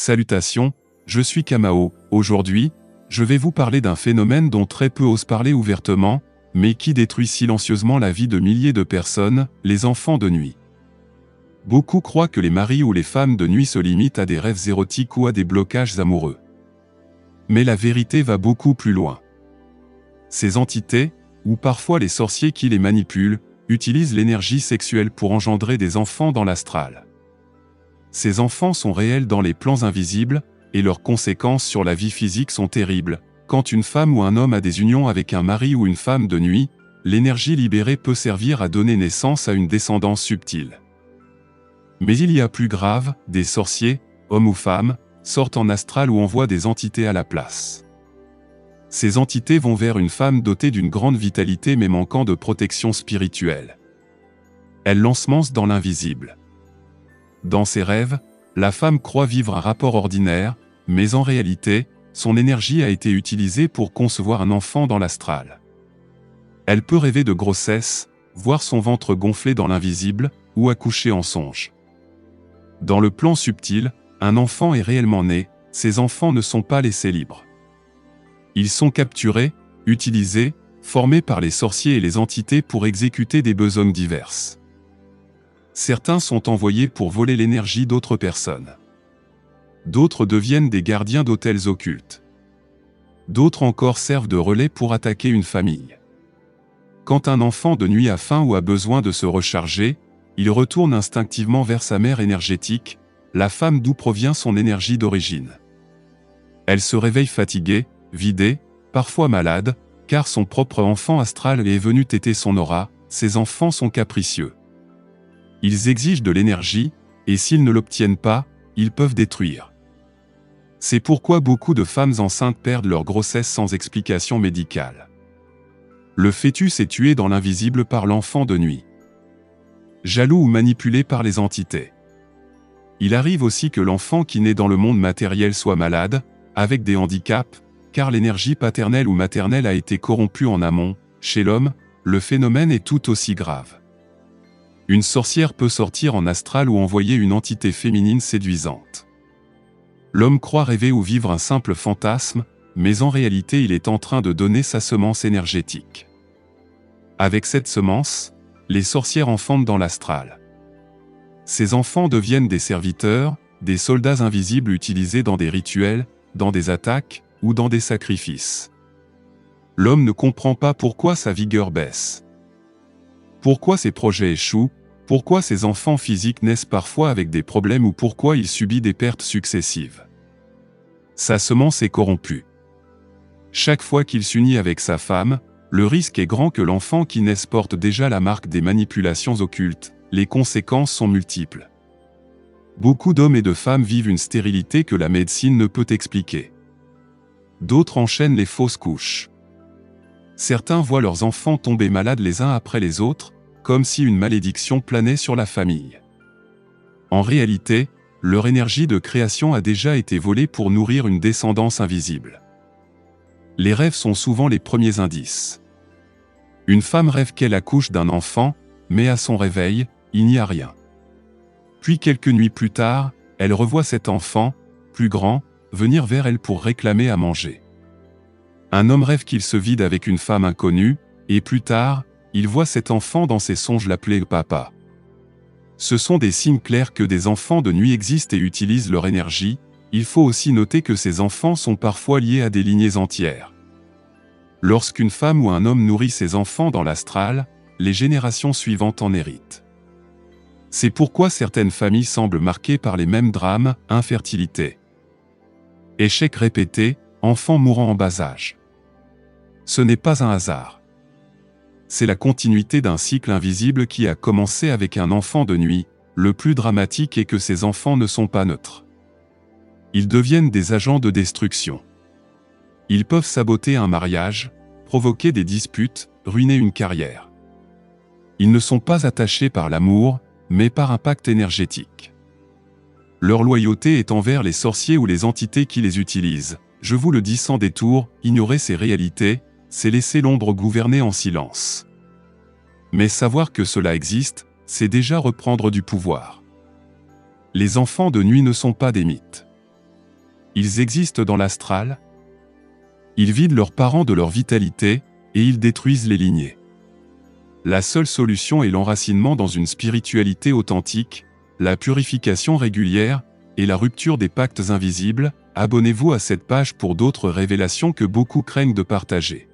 Salutations, je suis Kamao. Aujourd'hui, je vais vous parler d'un phénomène dont très peu osent parler ouvertement, mais qui détruit silencieusement la vie de milliers de personnes, les enfants de nuit. Beaucoup croient que les maris ou les femmes de nuit se limitent à des rêves érotiques ou à des blocages amoureux. Mais la vérité va beaucoup plus loin. Ces entités, ou parfois les sorciers qui les manipulent, utilisent l'énergie sexuelle pour engendrer des enfants dans l'astral. Ces enfants sont réels dans les plans invisibles, et leurs conséquences sur la vie physique sont terribles. Quand une femme ou un homme a des unions avec un mari ou une femme de nuit, l'énergie libérée peut servir à donner naissance à une descendance subtile. Mais il y a plus grave, des sorciers, hommes ou femmes, sortent en astral ou envoient des entités à la place. Ces entités vont vers une femme dotée d'une grande vitalité mais manquant de protection spirituelle. Elles l'ensemencent dans l'invisible. Dans ses rêves, la femme croit vivre un rapport ordinaire, mais en réalité, son énergie a été utilisée pour concevoir un enfant dans l'astral. Elle peut rêver de grossesse, voir son ventre gonfler dans l'invisible, ou accoucher en songe. Dans le plan subtil, un enfant est réellement né, ces enfants ne sont pas laissés libres. Ils sont capturés, utilisés, formés par les sorciers et les entités pour exécuter des besognes diverses. Certains sont envoyés pour voler l'énergie d'autres personnes. D'autres deviennent des gardiens d'hôtels occultes. D'autres encore servent de relais pour attaquer une famille. Quand un enfant de nuit a faim ou a besoin de se recharger, il retourne instinctivement vers sa mère énergétique, la femme d'où provient son énergie d'origine. Elle se réveille fatiguée, vidée, parfois malade, car son propre enfant astral est venu téter son aura. Ces enfants sont capricieux. Ils exigent de l'énergie, et s'ils ne l'obtiennent pas, ils peuvent détruire. C'est pourquoi beaucoup de femmes enceintes perdent leur grossesse sans explication médicale. Le fœtus est tué dans l'invisible par l'enfant de nuit. Jaloux ou manipulé par les entités. Il arrive aussi que l'enfant qui naît dans le monde matériel soit malade, avec des handicaps, car l'énergie paternelle ou maternelle a été corrompue en amont. Chez l'homme, le phénomène est tout aussi grave. Une sorcière peut sortir en astral ou envoyer une entité féminine séduisante. L'homme croit rêver ou vivre un simple fantasme, mais en réalité il est en train de donner sa semence énergétique. Avec cette semence, les sorcières enfantent dans l'astral. Ces enfants deviennent des serviteurs, des soldats invisibles utilisés dans des rituels, dans des attaques, ou dans des sacrifices. L'homme ne comprend pas pourquoi sa vigueur baisse. Pourquoi ses projets échouent, pourquoi ses enfants physiques naissent parfois avec des problèmes ou pourquoi il subit des pertes successives. Sa semence est corrompue. Chaque fois qu'il s'unit avec sa femme, le risque est grand que l'enfant qui naisse porte déjà la marque des manipulations occultes. Les conséquences sont multiples. Beaucoup d'hommes et de femmes vivent une stérilité que la médecine ne peut expliquer. D'autres enchaînent les fausses couches. Certains voient leurs enfants tomber malades les uns après les autres, comme si une malédiction planait sur la famille. En réalité, leur énergie de création a déjà été volée pour nourrir une descendance invisible. Les rêves sont souvent les premiers indices. Une femme rêve qu'elle accouche d'un enfant, mais à son réveil, il n'y a rien. Puis quelques nuits plus tard, elle revoit cet enfant, plus grand, venir vers elle pour réclamer à manger. Un homme rêve qu'il se vide avec une femme inconnue, et plus tard, il voit cet enfant dans ses songes l'appeler papa. Ce sont des signes clairs que des enfants de nuit existent et utilisent leur énergie. Il faut aussi noter que ces enfants sont parfois liés à des lignées entières. Lorsqu'une femme ou un homme nourrit ses enfants dans l'astral, les générations suivantes en héritent. C'est pourquoi certaines familles semblent marquées par les mêmes drames, infertilité, échecs répétés, enfants mourant en bas âge. Ce n'est pas un hasard. C'est la continuité d'un cycle invisible qui a commencé avec un enfant de nuit. Le plus dramatique est que ces enfants ne sont pas neutres. Ils deviennent des agents de destruction. Ils peuvent saboter un mariage, provoquer des disputes, ruiner une carrière. Ils ne sont pas attachés par l'amour, mais par un pacte énergétique. Leur loyauté est envers les sorciers ou les entités qui les utilisent. Je vous le dis sans détour, ignorer ces réalités, c'est laisser l'ombre gouverner en silence. Mais savoir que cela existe, c'est déjà reprendre du pouvoir. Les enfants de nuit ne sont pas des mythes. Ils existent dans l'astral. Ils vident leurs parents de leur vitalité, et ils détruisent les lignées. La seule solution est l'enracinement dans une spiritualité authentique, la purification régulière, et la rupture des pactes invisibles. Abonnez-vous à cette page pour d'autres révélations que beaucoup craignent de partager.